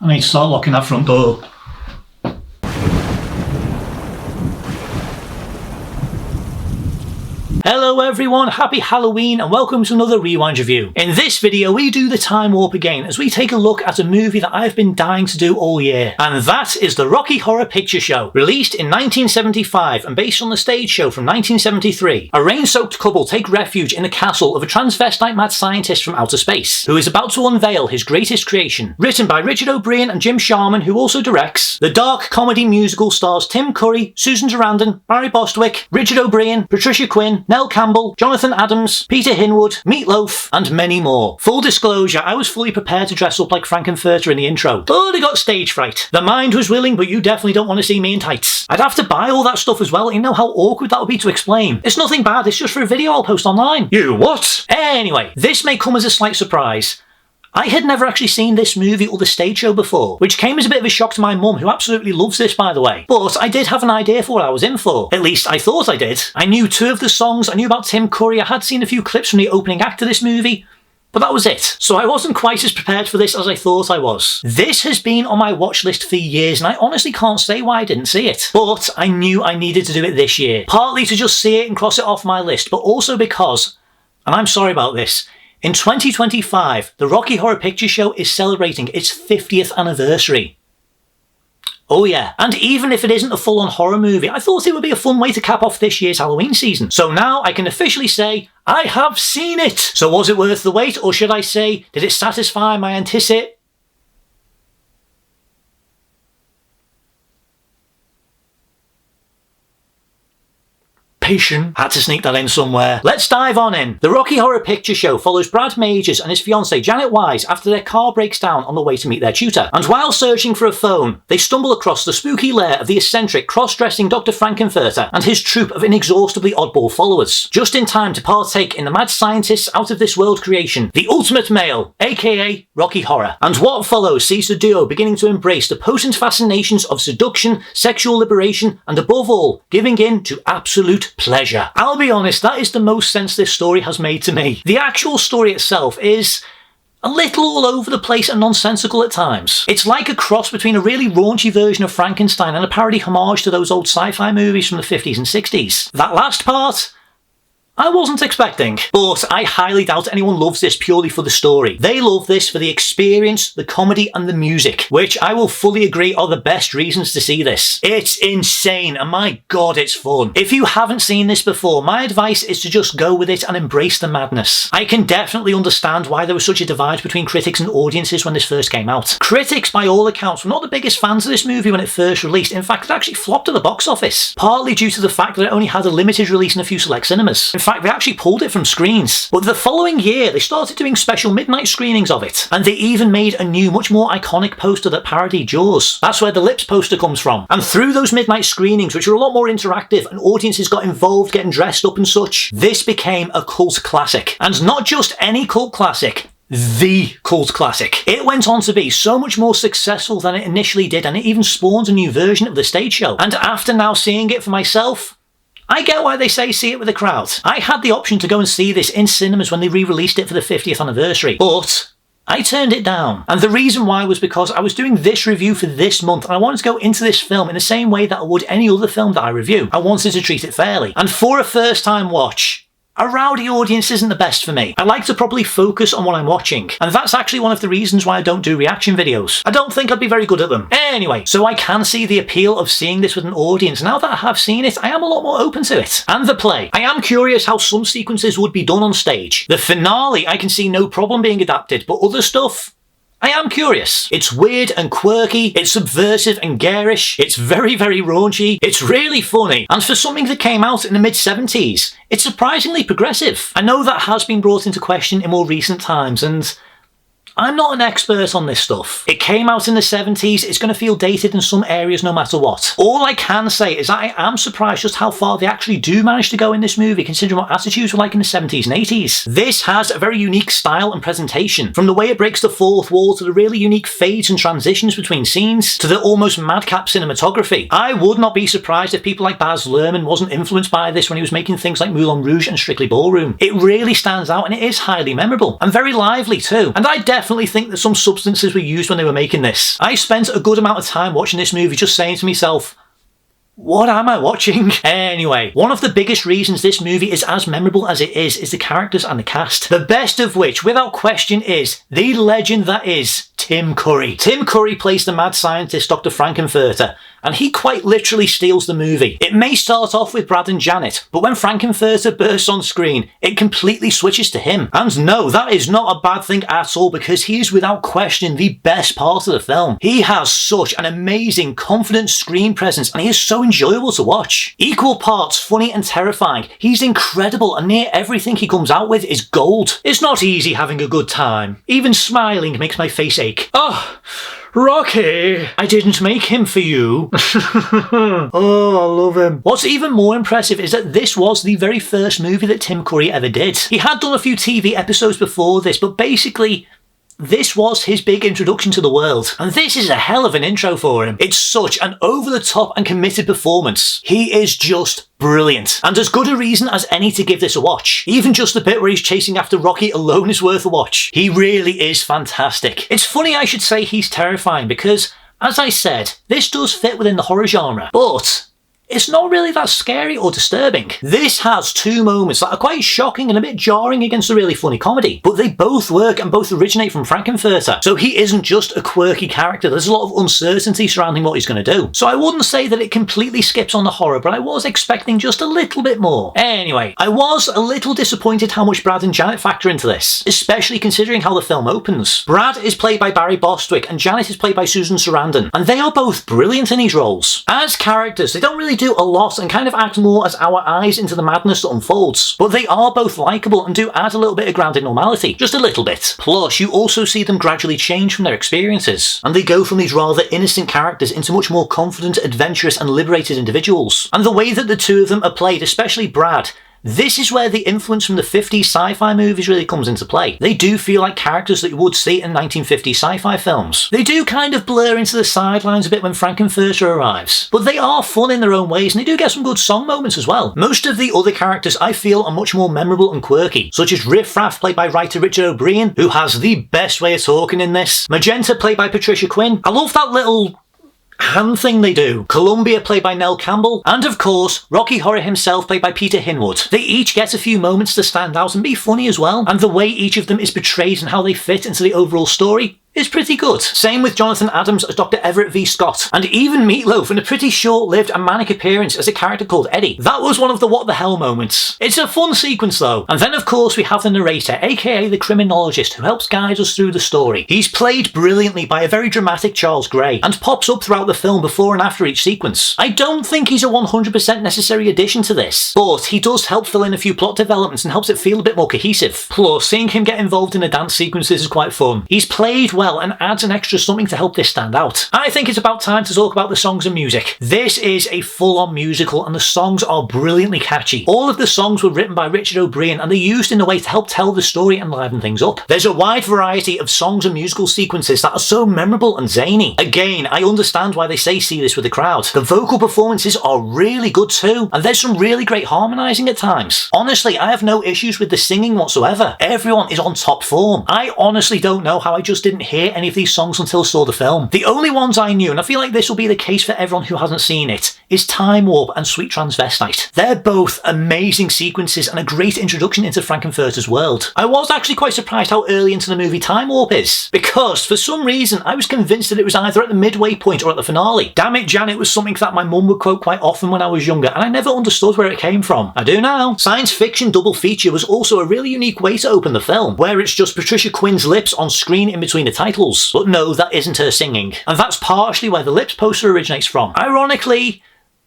I need to start locking that front door. Hello everyone, happy Halloween and welcome to another Rewind review. In this video we do the time warp again as we take a look at a movie that I've been dying to do all year. And that is the Rocky Horror Picture Show. Released in 1975 and based on the stage show from 1973, a rain-soaked couple take refuge in the castle of a transvestite mad scientist from outer space, who is about to unveil his greatest creation. Written by Richard O'Brien and Jim Sharman, who also directs, the dark comedy musical stars Tim Curry, Susan Sarandon, Barry Bostwick, Richard O'Brien, Patricia Quinn, Nell Campbell, Jonathan Adams, Peter Hinwood, Meatloaf, and many more. Full disclosure, I was fully prepared to dress up like Frank-N-Furter in the intro, but I got stage fright. The mind was willing, but you definitely don't want to see me in tights. I'd have to buy all that stuff as well, you know how awkward that would be to explain. It's nothing bad, it's just for a video I'll post online. You what? Anyway, this may come as a slight surprise. I had never actually seen this movie or the stage show before, which came as a bit of a shock to my mum, who absolutely loves this by the way. But I did have an idea for what I was in for. At least I thought I did. I knew 2 of the songs, I knew about Tim Curry, I had seen a few clips from the opening act of this movie, but that was it. So I wasn't quite as prepared for this as I thought I was. This has been on my watch list for years and I honestly can't say why I didn't see it. But I knew I needed to do it this year. Partly to just see it and cross it off my list, but also because, and I'm sorry about this, in 2025, the Rocky Horror Picture Show is celebrating its 50th anniversary. Oh yeah, and even if it isn't a full-on horror movie, I thought it would be a fun way to cap off this year's Halloween season. So now I can officially say, I have seen it! So was it worth the wait, or should I say, did it satisfy my anticipation? Had to sneak that in somewhere. Let's dive on in. The Rocky Horror Picture Show follows Brad Majors and his fiancée Janet Wise after their car breaks down on the way to meet their tutor. And while searching for a phone, they stumble across the spooky lair of the eccentric, cross-dressing Dr. Frank-N-Furter and his troupe of inexhaustibly oddball followers, just in time to partake in the mad scientist's out-of-this-world creation, the ultimate male, aka Rocky Horror. And what follows sees the duo beginning to embrace the potent fascinations of seduction, sexual liberation, and above all, giving in to absolute pleasure. I'll be honest, that is the most sense this story has made to me. The actual story itself is a little all over the place and nonsensical at times. It's like a cross between a really raunchy version of Frankenstein and a parody homage to those old sci-fi movies from the 50s and 60s. That last part, I wasn't expecting, but I highly doubt anyone loves this purely for the story. They love this for the experience, the comedy, and the music, which I will fully agree are the best reasons to see this. It's insane, and my god, it's fun. If you haven't seen this before, my advice is to just go with it and embrace the madness. I can definitely understand why there was such a divide between critics and audiences when this first came out. Critics, by all accounts, were not the biggest fans of this movie when it first released. In fact, it actually flopped at the box office, partly due to the fact that it only had a limited release in a few select cinemas. In fact, they actually pulled it from screens. But the following year, they started doing special midnight screenings of it, and they even made a new, much more iconic poster that parodied Jaws. That's where the Lips poster comes from. And through those midnight screenings, which were a lot more interactive and audiences got involved getting dressed up and such, this became a cult classic. And not just any cult classic, the cult classic. It went on to be so much more successful than it initially did, and it even spawned a new version of the stage show. And after now seeing it for myself, I get why they say see it with a crowd. I had the option to go and see this in cinemas when they re-released it for the 50th anniversary, but I turned it down. And the reason why was because I was doing this review for this month and I wanted to go into this film in the same way that I would any other film that I review. I wanted to treat it fairly. And for a first time watch, a rowdy audience isn't the best for me. I like to properly focus on what I'm watching, and that's actually one of the reasons why I don't do reaction videos. I don't think I'd be very good at them. Anyway, so I can see the appeal of seeing this with an audience. Now that I have seen it, I am a lot more open to it. And the play. I am curious how some sequences would be done on stage. The finale I can see no problem being adapted, but other stuff, I am curious. It's weird and quirky, it's subversive and garish, it's very, very raunchy, it's really funny, and for something that came out in the mid-70s, it's surprisingly progressive. I know that has been brought into question in more recent times, and I'm not an expert on this stuff. It came out in the 70s, it's going to feel dated in some areas no matter what. All I can say is that I am surprised just how far they actually do manage to go in this movie, considering what attitudes were like in the 70s and 80s. This has a very unique style and presentation, from the way it breaks the fourth wall to the really unique fades and transitions between scenes, to the almost madcap cinematography. I would not be surprised if people like Baz Luhrmann wasn't influenced by this when he was making things like Moulin Rouge and Strictly Ballroom. It really stands out and it is highly memorable, and very lively too, and I definitely definitely think that some substances were used when they were making this. I spent a good amount of time watching this movie just saying to myself, what am I watching? Anyway, one of the biggest reasons this movie is as memorable as it is the characters and the cast. The best of which, without question, is the legend that is Tim Curry. Tim Curry plays the mad scientist Dr. Frank-N-Furter, and he quite literally steals the movie. It may start off with Brad and Janet, but when Frank-N-Furter bursts on screen, it completely switches to him. And no, that is not a bad thing at all, because he is without question the best part of the film. He has such an amazing, confident screen presence, and he is so enjoyable to watch. Equal parts funny and terrifying, he's incredible, and near everything he comes out with is gold. It's not easy having a good time. Even smiling makes my face ache. Oh, Rocky! I didn't make him for you. Oh, I love him. What's even more impressive is that this was the very first movie that Tim Curry ever did. He had done a few TV episodes before this, but basically, this was his big introduction to the world. And this is a hell of an intro for him. It's such an over-the-top and committed performance. He is just brilliant. And as good a reason as any to give this a watch. Even just the bit where he's chasing after Rocky alone is worth a watch. He really is fantastic. It's funny I should say he's terrifying because, as I said, this does fit within the horror genre. But it's not really that scary or disturbing. This has two moments that are quite shocking and a bit jarring against a really funny comedy, but they both work and both originate from Frank-N-Furter. So he isn't just a quirky character, there's a lot of uncertainty surrounding what he's going to do. So I wouldn't say that it completely skips on the horror, but I was expecting just a little bit more. Anyway, I was a little disappointed how much Brad and Janet factor into this, especially considering how the film opens. Brad is played by Barry Bostwick and Janet is played by Susan Sarandon, and they are both brilliant in these roles. As characters, they don't really do a lot and kind of act more as our eyes into the madness that unfolds. But they are both likeable and do add a little bit of grounded normality. Just a little bit. Plus, you also see them gradually change from their experiences. And they go from these rather innocent characters into much more confident, adventurous and liberated individuals. And the way that the two of them are played, especially Brad, this is where the influence from the 50s sci-fi movies really comes into play. They do feel like characters that you would see in 1950s sci-fi films. They do kind of blur into the sidelines a bit when Frank-N-Furter arrives, but they are fun in their own ways and they do get some good song moments as well. Most of the other characters I feel are much more memorable and quirky, such as Riff Raff played by writer Richard O'Brien, who has the best way of talking in this. Magenta played by Patricia Quinn. I love that little hand thing they do. Columbia played by Nell Campbell, and of course Rocky Horror himself played by Peter Hinwood. They each get a few moments to stand out and be funny as well, and the way each of them is portrayed and how they fit into the overall story is pretty good. Same with Jonathan Adams as Dr. Everett V. Scott, and even Meatloaf in a pretty short-lived and manic appearance as a character called Eddie. That was one of the what the hell moments. It's a fun sequence though. And then of course we have the narrator, aka the criminologist, who helps guide us through the story. He's played brilliantly by a very dramatic Charles Gray, and pops up throughout the film before and after each sequence. I don't think he's a 100% necessary addition to this, but he does help fill in a few plot developments and helps it feel a bit more cohesive. Plus, seeing him get involved in the dance sequences is quite fun. He's played well and adds an extra something to help this stand out. I think it's about time to talk about the songs and music. This is a full-on musical and the songs are brilliantly catchy. All of the songs were written by Richard O'Brien and they're used in a way to help tell the story and liven things up. There's a wide variety of songs and musical sequences that are so memorable and zany. Again, I understand why they say see this with the crowd. The vocal performances are really good too, and there's some really great harmonising at times. Honestly, I have no issues with the singing whatsoever. Everyone is on top form. I honestly don't know how I just didn't hear any of these songs until I saw the film. The only ones I knew, and I feel like this will be the case for everyone who hasn't seen it, is Time Warp and Sweet Transvestite. They're both amazing sequences and a great introduction into Frank-N-Furter's world. I was actually quite surprised how early into the movie Time Warp is, because for some reason I was convinced that it was either at the midway point or at the finale. Damn it, Janet was something that my mum would quote quite often when I was younger, and I never understood where it came from. I do now. Science fiction double feature was also a really unique way to open the film, where it's just Patricia Quinn's lips on screen in between the titles. But no, that isn't her singing. And that's partially where the lips poster originates from. Ironically,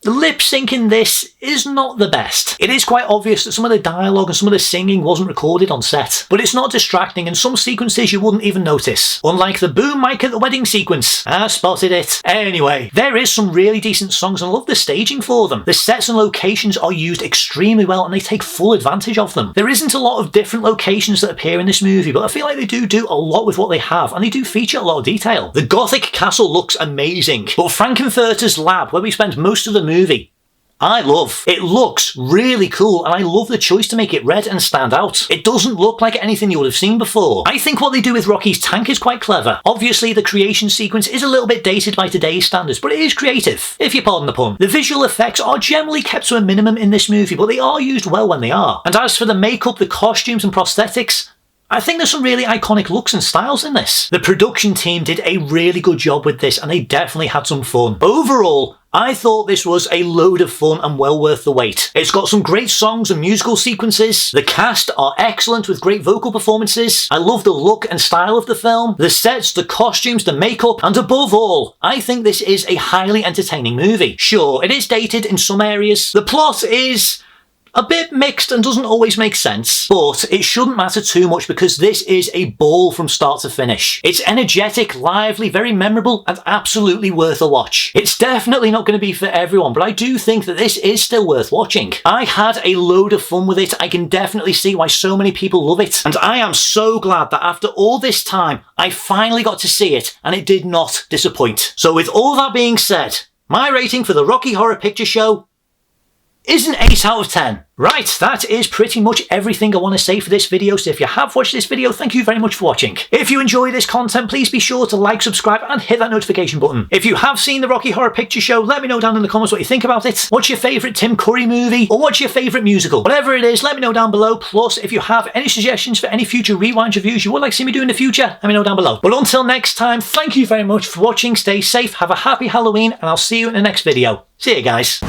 the lip sync in this is not the best. It is quite obvious that some of the dialogue and some of the singing wasn't recorded on set, but it's not distracting and some sequences you wouldn't even notice. Unlike the boom mic at the wedding sequence. I spotted it. Anyway, there is some really decent songs and I love the staging for them. The sets and locations are used extremely well and they take full advantage of them. There isn't a lot of different locations that appear in this movie, but I feel like they do a lot with what they have and they do feature a lot of detail. The Gothic castle looks amazing, but Frank-N-Furter's lab, where we spend most of the movie, I love. It looks really cool, and I love the choice to make it red and stand out. It doesn't look like anything you would have seen before. I think what they do with Rocky's tank is quite clever. Obviously, the creation sequence is a little bit dated by today's standards, but it is creative, if you pardon the pun. The visual effects are generally kept to a minimum in this movie, but they are used well when they are. And as for the makeup, the costumes and prosthetics, I think there's some really iconic looks and styles in this. The production team did a really good job with this, and they definitely had some fun. Overall, I thought this was a load of fun and well worth the wait. It's got some great songs and musical sequences. The cast are excellent with great vocal performances. I love the look and style of the film, the sets, the costumes, the makeup, and above all, I think this is a highly entertaining movie. Sure, it is dated in some areas. The plot is a bit mixed and doesn't always make sense, but it shouldn't matter too much because this is a ball from start to finish. It's energetic, lively, very memorable, and absolutely worth a watch. It's definitely not going to be for everyone, but I do think that this is still worth watching. I had a load of fun with it. I can definitely see why so many people love it, and I am so glad that after all this time, I finally got to see it, and it did not disappoint. So with all that being said, my rating for the Rocky Horror Picture Show is an 8 out of 10. Right, that is pretty much everything I want to say for this video, so if you have watched this video, thank you very much for watching. If you enjoy this content, please be sure to like, subscribe, and hit that notification button. If you have seen the Rocky Horror Picture Show, let me know down in the comments what you think about it. What's your favourite Tim Curry movie? Or what's your favourite musical? Whatever it is, let me know down below. Plus, if you have any suggestions for any future Rewind reviews you would like to see me do in the future, let me know down below. But until next time, thank you very much for watching, stay safe, have a happy Halloween, and I'll see you in the next video. See you guys.